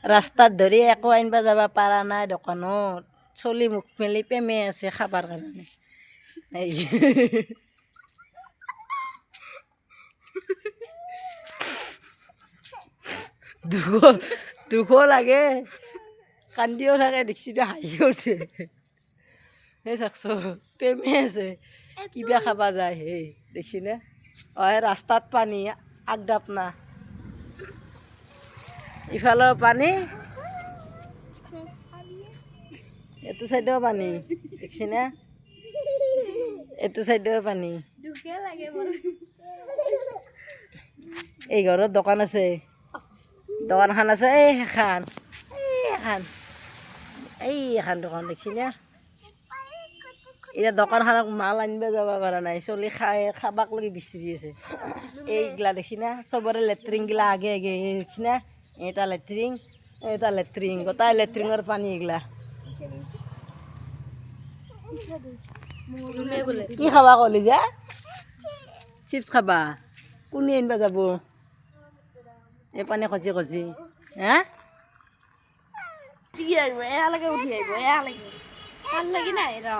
ৰাস্তাত ধৰি একো আনিব যাব পৰা নাই দোকানত চলি মুখ মেলি পেমে আছে খাবৰ কাৰণে এই দুখ দুখ লাগে কান্দিও থাকে দেখছি হাঁহিও উঠে সেই চাকছ পেমে আছে কিবা খাবা যায় সেই দেখছি নে অ ৰাস্তাত পানী আগদাপ না ইফালেও পানী এইটো চাইডেও পানী দেখছি না এইটো চাইডেও পানী এই ঘৰত দোকান আছে দোকানখন আছে এই এখন দোকান দেখছি না এতিয়া দোকানখনক মাল আনিব যাব পৰা নাই চলি খাবাক লাগি বিচাৰি আছে এইগিলা দেখছি না চবৰে লেট্ৰিনগিলা আগে আগে দেখছি না এটা লেট্ৰিন গোটাই লেট্ৰিনৰ পানী এইগিলা কি খাবা কলি যা চিপছ খাবা কোনে আনিব যাব এই পানী খচি খচি হা কি আহিব এয়ালৈকে উঠি আহিব এয়ালৈকে ভাল লাগি নাই ৰ